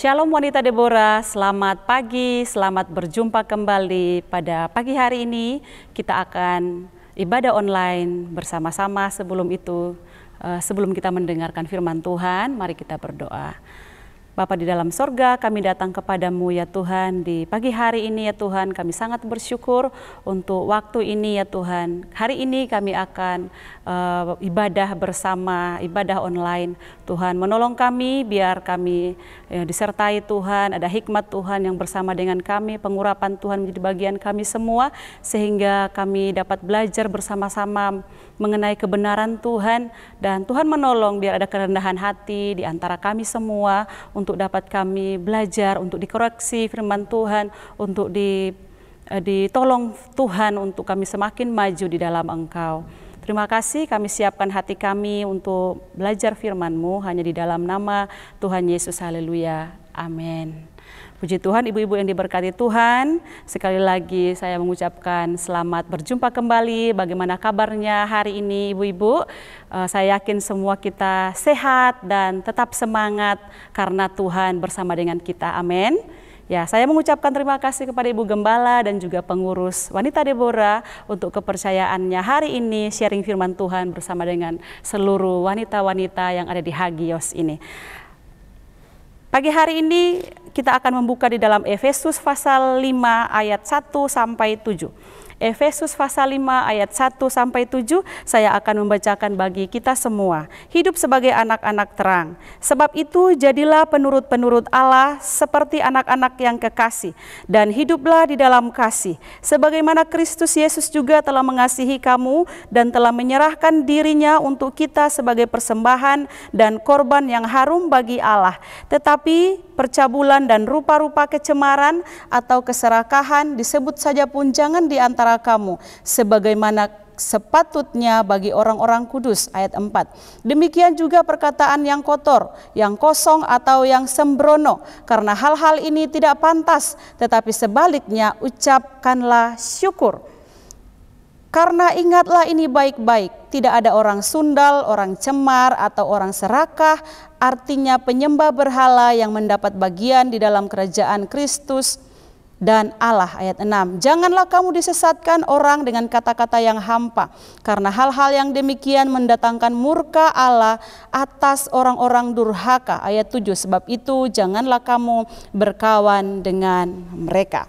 Shalom wanita Deborah, selamat pagi, selamat berjumpa kembali. Pada pagi hari ini kita akan ibadah online bersama-sama. Sebelum kita mendengarkan firman Tuhan, mari kita berdoa. Bapa di dalam sorga, kami datang kepadamu ya Tuhan di pagi hari ini ya Tuhan. Kami sangat bersyukur untuk waktu ini ya Tuhan. Hari ini kami akan ibadah bersama, ibadah online. Tuhan menolong kami biar kami disertai Tuhan, ada hikmat Tuhan yang bersama dengan kami, pengurapan Tuhan menjadi bagian kami semua, sehingga kami dapat belajar bersama-sama mengenai kebenaran Tuhan, dan Tuhan menolong biar ada kerendahan hati di antara kami semua untuk dapat kami belajar, untuk dikoreksi firman Tuhan, untuk ditolong Tuhan untuk kami semakin maju di dalam Engkau. Terima kasih, kami siapkan hati kami untuk belajar firman-Mu hanya di dalam nama Tuhan Yesus. Haleluya. Amin. Puji Tuhan, ibu-ibu yang diberkati Tuhan. Sekali lagi saya mengucapkan selamat berjumpa kembali. Bagaimana kabarnya hari ini ibu-ibu? Saya yakin semua kita sehat dan tetap semangat karena Tuhan bersama dengan kita. Amin. Ya, saya mengucapkan terima kasih kepada Ibu Gembala dan juga pengurus wanita Deborah untuk kepercayaannya hari ini sharing firman Tuhan bersama dengan seluruh wanita-wanita yang ada di Hagios ini. Pagi hari ini kita akan membuka di dalam Efesus pasal 5 ayat 1 sampai 7. Efesus pasal 5 ayat 1 sampai 7 saya akan membacakan bagi kita semua. Hidup sebagai anak-anak terang. Sebab itu jadilah penurut-penurut Allah seperti anak-anak yang kekasih, dan hiduplah di dalam kasih. Sebagaimana Kristus Yesus juga telah mengasihi kamu dan telah menyerahkan dirinya untuk kita sebagai persembahan dan korban yang harum bagi Allah. Tetapi percabulan dan rupa-rupa kecemaran atau keserakahan disebut saja pun jangan di antara kamu, sebagaimana sepatutnya bagi orang-orang kudus. Ayat 4. Demikian juga perkataan yang kotor, yang kosong atau yang sembrono, karena hal-hal ini tidak pantas, tetapi sebaliknya ucapkanlah syukur. Karena ingatlah ini baik-baik, tidak ada orang sundal, orang cemar, atau orang serakah, artinya penyembah berhala yang mendapat bagian di dalam kerajaan Kristus dan Allah. Ayat 6. Janganlah kamu disesatkan orang dengan kata-kata yang hampa, karena hal-hal yang demikian mendatangkan murka Allah atas orang-orang durhaka. Ayat 7. Sebab itu janganlah kamu berkawan dengan mereka.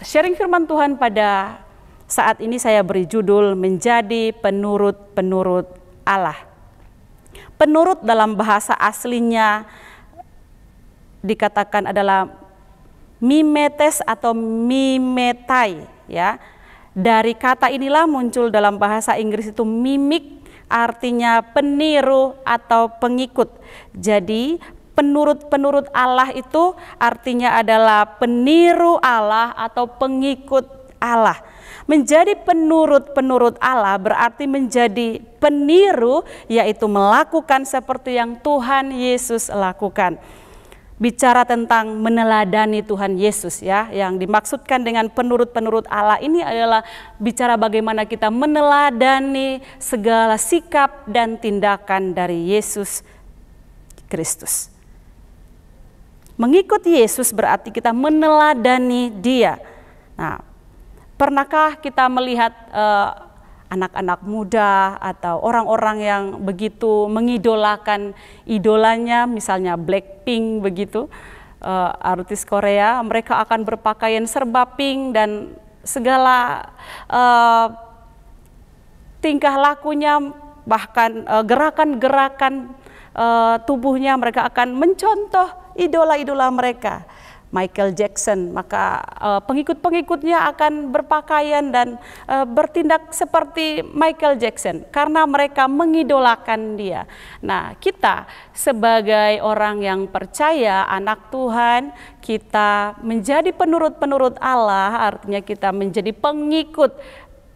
Sharing firman Tuhan pada saat ini saya beri judul menjadi penurut-penurut Allah. Penurut dalam bahasa aslinya dikatakan adalah mimetes atau mimetai, ya. Dari kata inilah muncul dalam bahasa Inggris itu mimik, artinya peniru atau pengikut. Jadi penurut-penurut Allah itu artinya adalah peniru Allah atau pengikut Allah. Menjadi penurut-penurut Allah berarti menjadi peniru, yaitu melakukan seperti yang Tuhan Yesus lakukan. Bicara tentang meneladani Tuhan Yesus, ya, yang dimaksudkan dengan penurut-penurut Allah ini adalah bicara bagaimana kita meneladani segala sikap dan tindakan dari Yesus Kristus. Mengikuti Yesus berarti kita meneladani Dia. Nah, pernahkah kita melihat anak-anak muda atau orang-orang yang begitu mengidolakan idolanya, misalnya Blackpink begitu, artis Korea, mereka akan berpakaian serba pink dan segala tingkah lakunya, bahkan gerakan-gerakan tubuhnya mereka akan mencontoh idola-idola mereka. Michael Jackson, maka pengikut-pengikutnya akan berpakaian dan bertindak seperti Michael Jackson karena mereka mengidolakan dia. Nah, kita sebagai orang yang percaya, anak Tuhan, kita menjadi penurut-penurut Allah, artinya kita menjadi pengikut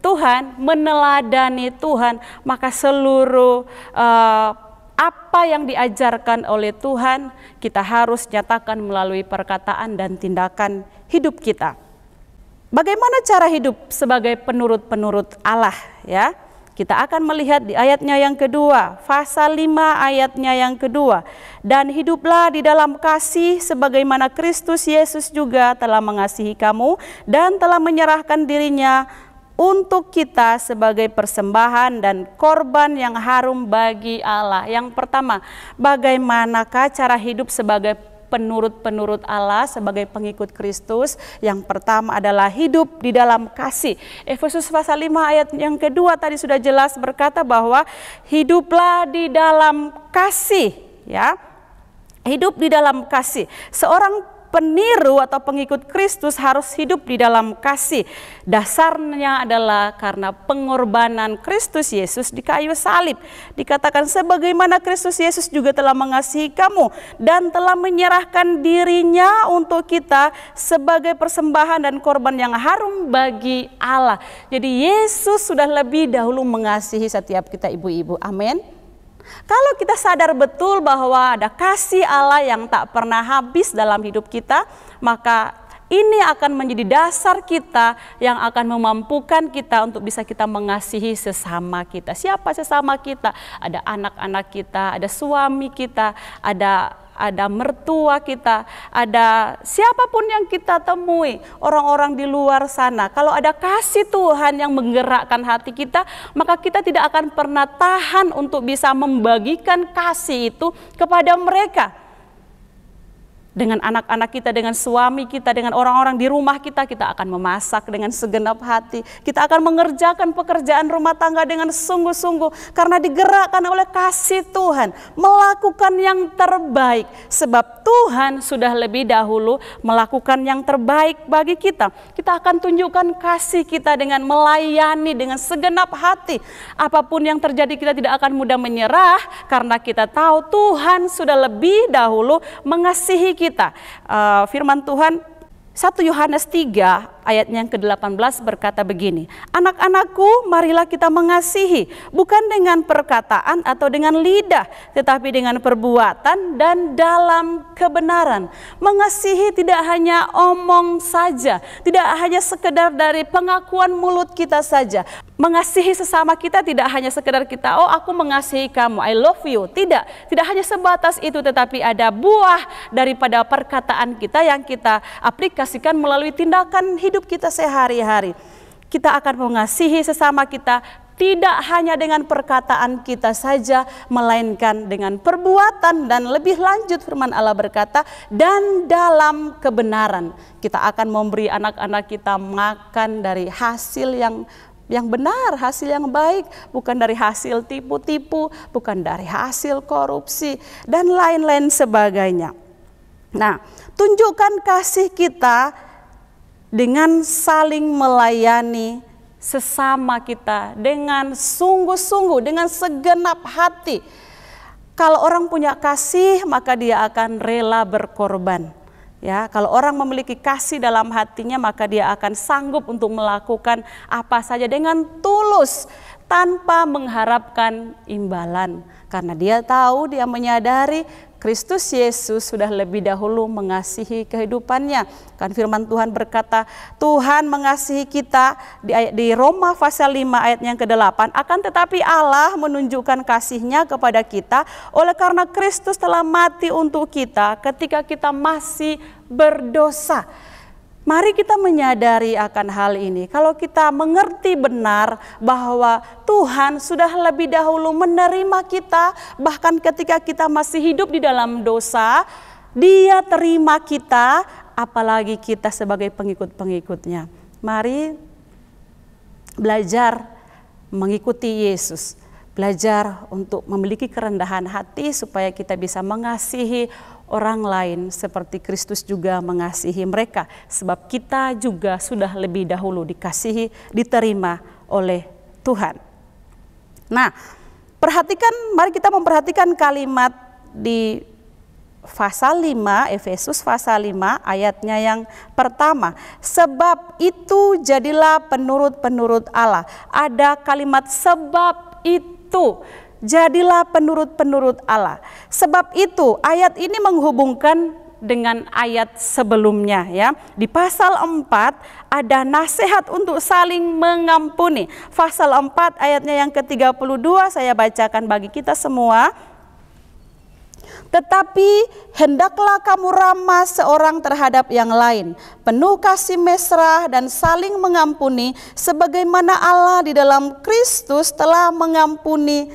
Tuhan, meneladani Tuhan, maka seluruh apa yang diajarkan oleh Tuhan kita harus nyatakan melalui perkataan dan tindakan hidup kita. Bagaimana cara hidup sebagai penurut-penurut Allah, ya? Kita akan melihat di ayatnya yang kedua, pasal 5 ayatnya yang kedua. Dan hiduplah di dalam kasih sebagaimana Kristus Yesus juga telah mengasihi kamu dan telah menyerahkan dirinya untuk kita sebagai persembahan dan korban yang harum bagi Allah. Yang pertama, bagaimanakah cara hidup sebagai penurut-penurut Allah, sebagai pengikut Kristus? Yang pertama adalah hidup di dalam kasih. Efesus pasal 5 ayat yang kedua tadi sudah jelas berkata bahwa hiduplah di dalam kasih, ya. Hidup di dalam kasih. Seorang peniru atau pengikut Kristus harus hidup di dalam kasih. Dasarnya adalah karena pengorbanan Kristus Yesus di kayu salib. Dikatakan sebagaimana Kristus Yesus juga telah mengasihi kamu dan telah menyerahkan dirinya untuk kita sebagai persembahan dan korban yang harum bagi Allah. Jadi Yesus sudah lebih dahulu mengasihi setiap kita, ibu-ibu. Amin. Kalau kita sadar betul bahwa ada kasih Allah yang tak pernah habis dalam hidup kita, maka ini akan menjadi dasar kita yang akan memampukan kita untuk bisa kita mengasihi sesama kita. Siapa sesama kita? Ada anak-anak kita, ada suami kita, ada mertua kita, ada siapapun yang kita temui, orang-orang di luar sana. Kalau ada kasih Tuhan yang menggerakkan hati kita, maka kita tidak akan pernah tahan untuk bisa membagikan kasih itu kepada mereka. Dengan anak-anak kita, dengan suami kita, dengan orang-orang di rumah kita, kita akan memasak dengan segenap hati. Kita akan mengerjakan pekerjaan rumah tangga dengan sungguh-sungguh karena digerakkan oleh kasih Tuhan, melakukan yang terbaik. Sebab Tuhan sudah lebih dahulu melakukan yang terbaik bagi kita. Kita akan tunjukkan kasih kita dengan melayani dengan segenap hati. Apapun yang terjadi, kita tidak akan mudah menyerah karena kita tahu Tuhan sudah lebih dahulu mengasihi kita. Firman Tuhan 1 Yohanes 3 ayatnya yang ke-18 berkata begini, anak-anakku, marilah kita mengasihi, bukan dengan perkataan atau dengan lidah, tetapi dengan perbuatan dan dalam kebenaran. Mengasihi tidak hanya omong saja, tidak hanya sekedar dari pengakuan mulut kita saja. Mengasihi sesama kita tidak hanya sekedar kita, oh aku mengasihi kamu, I love you. Tidak hanya sebatas itu, tetapi ada buah daripada perkataan kita yang kita aplikasikan melalui tindakan hidup kita sehari-hari. Kita akan mengasihi sesama kita tidak hanya dengan perkataan kita saja, melainkan dengan perbuatan, dan lebih lanjut firman Allah berkata, dan dalam kebenaran. Kita akan memberi anak-anak kita makan dari hasil yang benar, hasil yang baik, bukan dari hasil tipu-tipu, bukan dari hasil korupsi, dan lain-lain sebagainya. Nah, tunjukkan kasih kita dengan saling melayani sesama kita dengan sungguh-sungguh, dengan segenap hati. Kalau orang punya kasih, maka dia akan rela berkorban. Ya, kalau orang memiliki kasih dalam hatinya, maka dia akan sanggup untuk melakukan apa saja dengan tulus tanpa mengharapkan imbalan. Karena dia tahu, dia menyadari Kristus Yesus sudah lebih dahulu mengasihi kehidupannya. Kan firman Tuhan berkata, Tuhan mengasihi kita di Roma pasal 5 ayat yang ke-8. Akan tetapi Allah menunjukkan kasih-Nya kepada kita oleh karena Kristus telah mati untuk kita ketika kita masih berdosa. Mari kita menyadari akan hal ini. Kalau kita mengerti benar bahwa Tuhan sudah lebih dahulu menerima kita, bahkan ketika kita masih hidup di dalam dosa, Dia terima kita, apalagi kita sebagai pengikut-pengikutnya. Mari belajar mengikuti Yesus, belajar untuk memiliki kerendahan hati supaya kita bisa mengasihi orang lain seperti Kristus juga mengasihi mereka, sebab kita juga sudah lebih dahulu dikasihi, diterima oleh Tuhan. Nah, mari kita memperhatikan kalimat di pasal 5, Efesus pasal 5 ayatnya yang pertama. Sebab itu jadilah penurut-penurut Allah. Ada kalimat sebab itu. Jadilah penurut-penurut Allah. Sebab itu ayat ini menghubungkan dengan ayat sebelumnya ya. Di pasal 4 ada nasihat untuk saling mengampuni. Pasal 4 ayatnya yang ke-32 saya bacakan bagi kita semua. Tetapi hendaklah kamu ramah seorang terhadap yang lain, penuh kasih mesra dan saling mengampuni, sebagaimana Allah di dalam Kristus telah mengampuni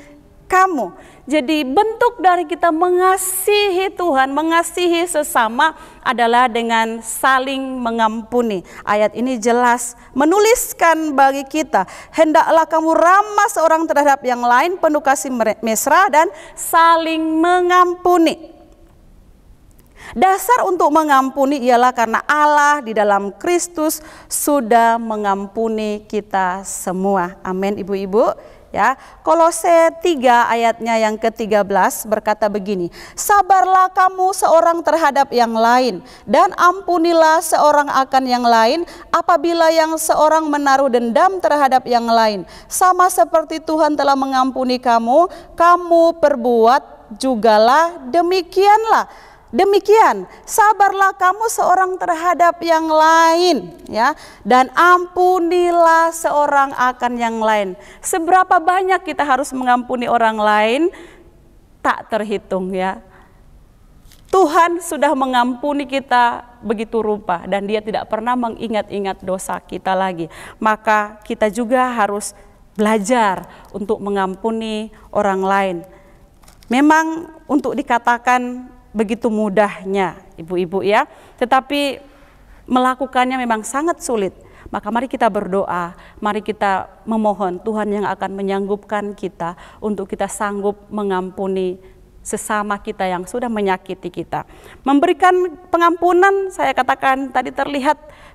kamu. Jadi bentuk dari kita mengasihi Tuhan, mengasihi sesama adalah dengan saling mengampuni. Ayat ini jelas menuliskan bagi kita, hendaklah kamu ramah seorang terhadap yang lain, penuh kasih mesra dan saling mengampuni. Dasar untuk mengampuni ialah karena Allah di dalam Kristus sudah mengampuni kita semua. Amin ibu-ibu. Ya, Kolose 3 ayatnya yang ke-13 berkata begini, sabarlah kamu seorang terhadap yang lain dan ampunilah seorang akan yang lain apabila yang seorang menaruh dendam terhadap yang lain. Sama seperti Tuhan telah mengampuni kamu, kamu perbuat jugalah demikianlah. Demikian, sabarlah kamu seorang terhadap yang lain ya, dan ampunilah seorang akan yang lain. Seberapa banyak kita harus mengampuni orang lain tak terhitung ya. Tuhan sudah mengampuni kita begitu rupa dan Dia tidak pernah mengingat-ingat dosa kita lagi. Maka kita juga harus belajar untuk mengampuni orang lain. Memang untuk dikatakan begitu mudahnya ibu-ibu ya, tetapi melakukannya memang sangat sulit. Maka mari kita berdoa, mari kita memohon Tuhan yang akan menyanggupkan kita untuk kita sanggup mengampuni sesama kita yang sudah menyakiti kita. Memberikan pengampunan, saya katakan tadi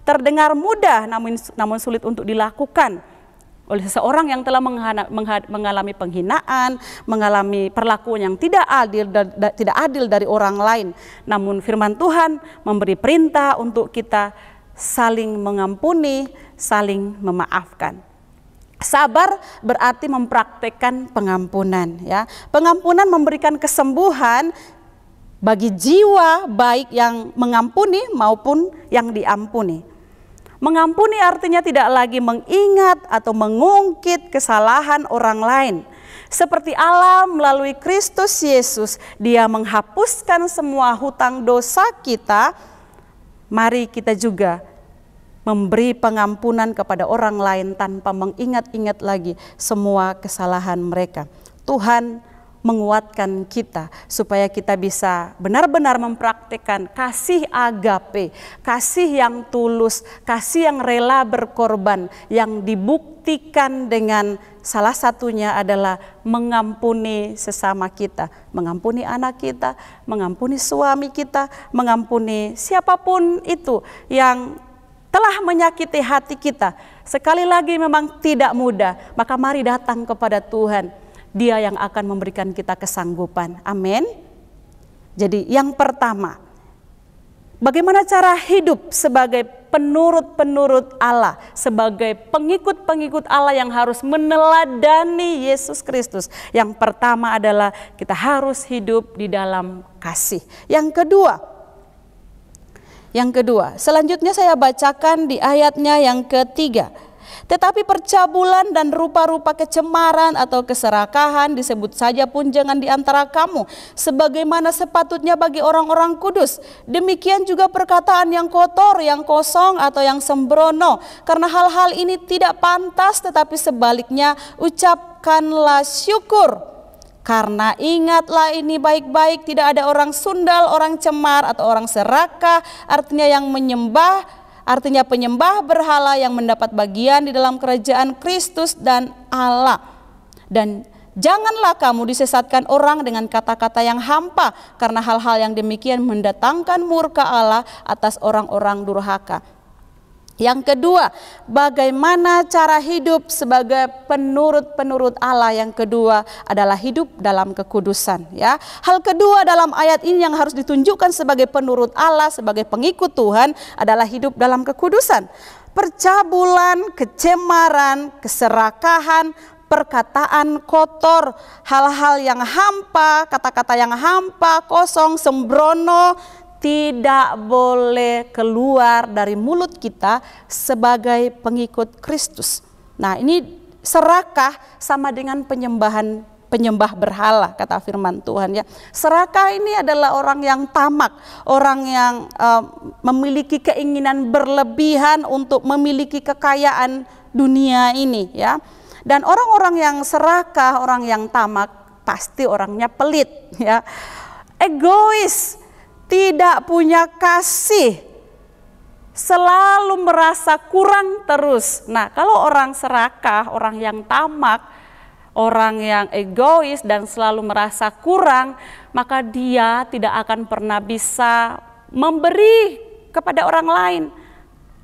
terdengar mudah namun sulit untuk dilakukan oleh seseorang yang telah mengalami penghinaan, mengalami perlakuan yang tidak adil dari orang lain. Namun firman Tuhan memberi perintah untuk kita saling mengampuni, saling memaafkan. Sabar berarti mempraktekkan pengampunan ya. Pengampunan memberikan kesembuhan bagi jiwa baik yang mengampuni maupun yang diampuni. Mengampuni artinya tidak lagi mengingat atau mengungkit kesalahan orang lain. Seperti Allah melalui Kristus Yesus, Dia menghapuskan semua hutang dosa kita. Mari kita juga memberi pengampunan kepada orang lain tanpa mengingat-ingat lagi semua kesalahan mereka. Tuhan menguatkan kita supaya kita bisa benar-benar mempraktikkan kasih agape, kasih yang tulus, kasih yang rela berkorban, yang dibuktikan dengan salah satunya adalah mengampuni sesama kita, mengampuni anak kita, mengampuni suami kita, mengampuni siapapun itu yang telah menyakiti hati kita. Sekali lagi memang tidak mudah, maka mari datang kepada Tuhan. Dia yang akan memberikan kita kesanggupan. Amin. Jadi yang pertama, bagaimana cara hidup sebagai penurut-penurut Allah, sebagai pengikut-pengikut Allah yang harus meneladani Yesus Kristus. Yang pertama adalah kita harus hidup di dalam kasih. Yang kedua, selanjutnya saya bacakan di ayatnya yang ketiga. Tetapi percabulan dan rupa-rupa kecemaran atau keserakahan disebut saja pun jangan di antara kamu, sebagaimana sepatutnya bagi orang-orang kudus. Demikian juga perkataan yang kotor, yang kosong atau yang sembrono. Karena hal-hal ini tidak pantas, tetapi sebaliknya ucapkanlah syukur. Karena ingatlah ini baik-baik, tidak ada orang sundal, orang cemar atau orang serakah, artinya penyembah berhala yang mendapat bagian di dalam kerajaan Kristus dan Allah. Dan janganlah kamu disesatkan orang dengan kata-kata yang hampa, karena hal-hal yang demikian mendatangkan murka Allah atas orang-orang durhaka. Yang kedua, bagaimana cara hidup sebagai penurut-penurut Allah? Yang kedua adalah hidup dalam kekudusan ya. Hal kedua dalam ayat ini yang harus ditunjukkan sebagai penurut Allah, sebagai pengikut Tuhan adalah hidup dalam kekudusan. Percabulan, kecemaran, keserakahan, perkataan kotor, hal-hal yang hampa, kata-kata yang hampa, kosong, sembrono, tidak boleh keluar dari mulut kita sebagai pengikut Kristus. Nah, ini serakah sama dengan penyembah berhala, kata firman Tuhan ya. Serakah ini adalah orang yang tamak, orang yang memiliki keinginan berlebihan untuk memiliki kekayaan dunia ini ya. Dan orang-orang yang serakah, orang yang tamak pasti orangnya pelit ya. Egois, tidak punya kasih, selalu merasa kurang terus. Nah, kalau orang serakah, orang yang tamak, orang yang egois dan selalu merasa kurang, maka dia tidak akan pernah bisa memberi kepada orang lain.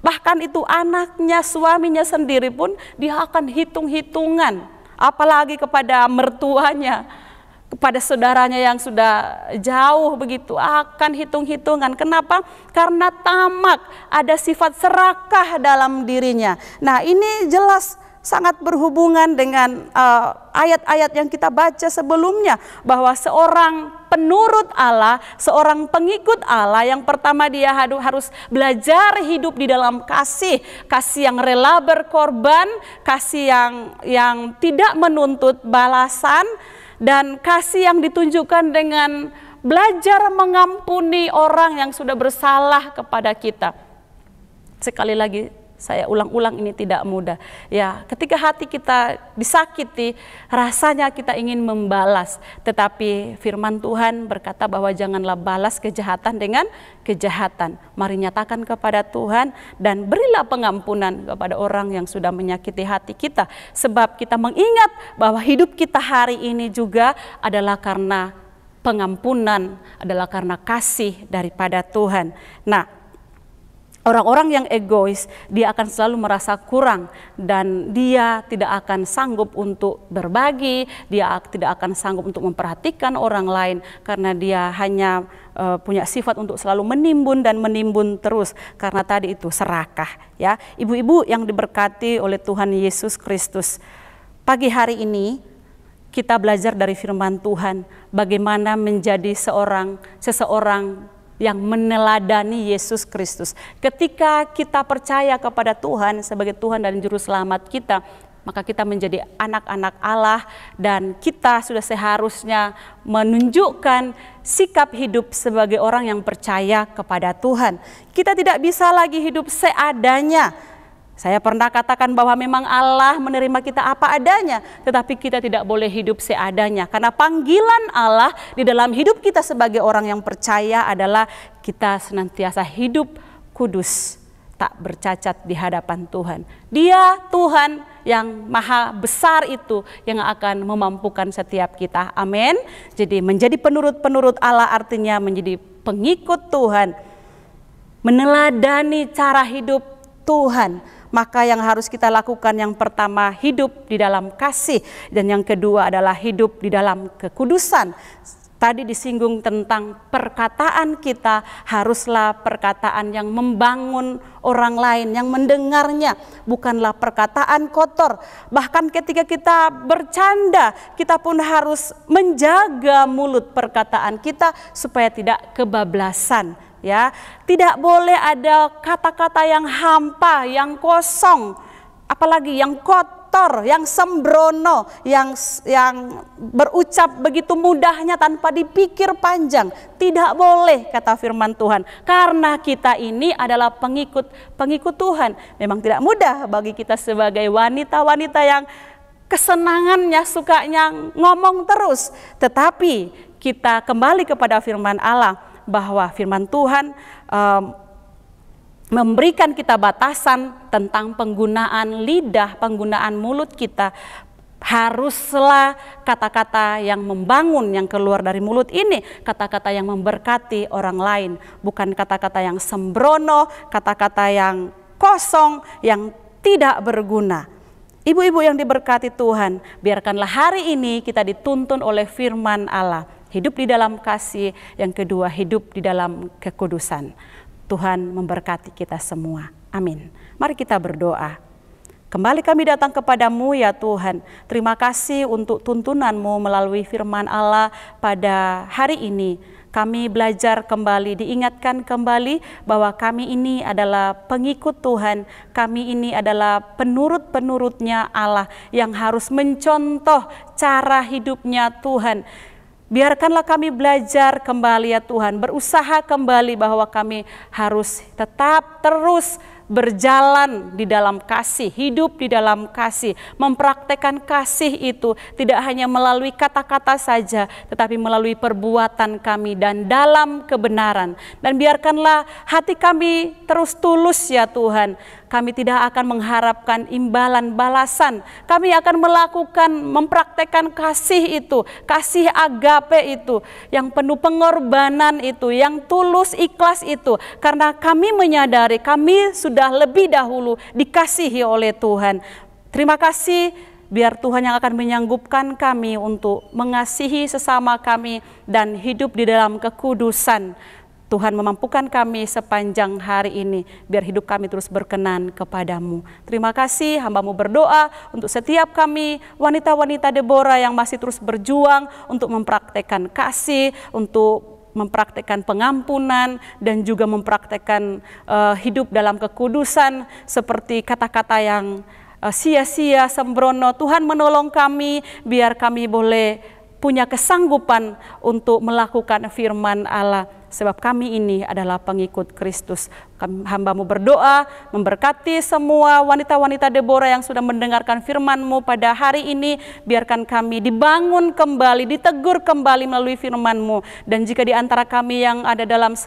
Bahkan itu anaknya, suaminya sendiri pun dia akan hitung-hitungan, apalagi kepada mertuanya, kepada saudaranya yang sudah jauh begitu, akan hitung-hitungan. Kenapa? Karena tamak, ada sifat serakah dalam dirinya. Nah, ini jelas sangat berhubungan dengan ayat-ayat yang kita baca sebelumnya, bahwa seorang penurut Allah, seorang pengikut Allah, yang pertama dia harus belajar hidup di dalam kasih yang rela berkorban, kasih yang tidak menuntut balasan, dan kasih yang ditunjukkan dengan belajar mengampuni orang yang sudah bersalah kepada kita. Sekali lagi, saya ulang-ulang, ini tidak mudah. Ya, ketika hati kita disakiti, rasanya kita ingin membalas. Tetapi firman Tuhan berkata bahwa janganlah balas kejahatan dengan kejahatan. Mari nyatakan kepada Tuhan dan berilah pengampunan kepada orang yang sudah menyakiti hati kita. Sebab kita mengingat bahwa hidup kita hari ini juga adalah karena pengampunan, adalah karena kasih daripada Tuhan. Nah, orang-orang yang egois, dia akan selalu merasa kurang dan dia tidak akan sanggup untuk berbagi, dia tidak akan sanggup untuk memperhatikan orang lain karena dia hanya punya sifat untuk selalu menimbun dan menimbun terus, karena tadi itu serakah ya. Ibu-ibu yang diberkati oleh Tuhan Yesus Kristus, pagi hari ini kita belajar dari firman Tuhan bagaimana menjadi seseorang yang meneladani Yesus Kristus. Ketika kita percaya kepada Tuhan sebagai Tuhan dan Juru Selamat kita, maka kita menjadi anak-anak Allah dan kita sudah seharusnya menunjukkan sikap hidup sebagai orang yang percaya kepada Tuhan. Kita tidak bisa lagi hidup seadanya. Saya pernah katakan bahwa memang Allah menerima kita apa adanya, tetapi kita tidak boleh hidup seadanya. Karena panggilan Allah di dalam hidup kita sebagai orang yang percaya adalah kita senantiasa hidup kudus, tak bercacat di hadapan Tuhan. Dia Tuhan yang maha besar itu yang akan memampukan setiap kita. Amin. Jadi menjadi penurut-penurut Allah artinya menjadi pengikut Tuhan, meneladani cara hidup Tuhan. Maka yang harus kita lakukan yang pertama, hidup di dalam kasih, dan yang kedua adalah hidup di dalam kekudusan. Tadi disinggung tentang perkataan kita haruslah perkataan yang membangun orang lain, yang mendengarnya, bukanlah perkataan kotor. Bahkan ketika kita bercanda, kita pun harus menjaga mulut perkataan kita supaya tidak kebablasan. Ya, tidak boleh ada kata-kata yang hampa, yang kosong, apalagi yang kotor, yang sembrono, yang berucap begitu mudahnya tanpa dipikir panjang. Tidak boleh, kata firman Tuhan, karena kita ini adalah pengikut Tuhan. Memang tidak mudah bagi kita sebagai wanita-wanita yang kesenangannya sukanya ngomong terus, tetapi kita kembali kepada firman Allah, bahwa firman Tuhan memberikan kita batasan tentang penggunaan lidah, penggunaan mulut kita. Haruslah kata-kata yang membangun yang keluar dari mulut ini, kata-kata yang memberkati orang lain, bukan kata-kata yang sembrono, kata-kata yang kosong, yang tidak berguna. Ibu-ibu yang diberkati Tuhan, biarkanlah hari ini kita dituntun oleh firman Allah. Hidup di dalam kasih, yang kedua hidup di dalam kekudusan. Tuhan memberkati kita semua. Amin. Mari kita berdoa. Kembali kami datang kepadamu ya Tuhan. Terima kasih untuk tuntunan-Mu melalui firman Allah pada hari ini. kami belajar kembali, diingatkan kembali bahwa kami ini adalah pengikut Tuhan, kami ini adalah penurut-penurutnya Allah yang harus mencontoh cara hidupnya Tuhan. Biarkanlah kami belajar kembali ya Tuhan, berusaha kembali bahwa kami harus tetap terus berjalan di dalam kasih, hidup di dalam kasih, mempraktekkan kasih itu tidak hanya melalui kata-kata saja, tetapi melalui perbuatan kami dan dalam kebenaran. Dan biarkanlah hati kami terus tulus ya Tuhan. Kami tidak akan mengharapkan imbalan balasan. Kami akan melakukan, mempraktekkan kasih itu, kasih agape itu, yang penuh pengorbanan itu, yang tulus ikhlas itu. Karena kami menyadari kami sudah lebih dahulu dikasihi oleh Tuhan. Terima kasih, biar Tuhan yang akan menyanggupkan kami untuk mengasihi sesama kami dan hidup di dalam kekudusan. Tuhan memampukan kami sepanjang hari ini, biar hidup kami terus berkenan kepadamu. Terima kasih, hamba-Mu berdoa untuk setiap kami, wanita-wanita Deborah yang masih terus berjuang untuk mempraktekkan kasih, untuk mempraktekkan pengampunan, dan juga mempraktekkan hidup dalam kekudusan, seperti kata-kata yang sia-sia, sembrono. Tuhan menolong kami, biar kami boleh punya kesanggupan untuk melakukan firman Allah. Sebab kami ini adalah pengikut Kristus. Hamba-Mu berdoa, memberkati semua wanita-wanita Deborah yang sudah mendengarkan firman-Mu pada hari ini. Biarkan kami dibangun kembali, ditegur kembali melalui firman-Mu. Dan jika di antara kami yang ada dalam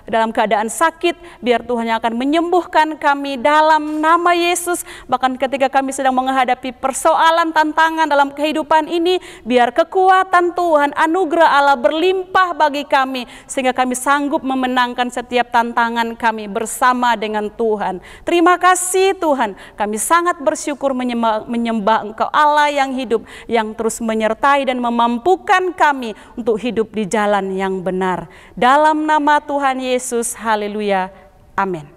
dalam keadaan sakit, biar Tuhan yang akan menyembuhkan kami dalam nama Yesus. Bahkan ketika kami sedang menghadapi persoalan, tantangan dalam kehidupan ini, biar kekuatan Tuhan, anugerah Allah berlimpah bagi kami, sehingga kami sanggup memenangkan setiap tantangan kami bersama dengan Tuhan. Terima kasih Tuhan, kami sangat bersyukur menyembah Engkau Allah yang hidup, yang terus menyertai dan memampukan kami untuk hidup di jalan yang benar. Dalam nama Tuhan Yesus, haleluya, amin.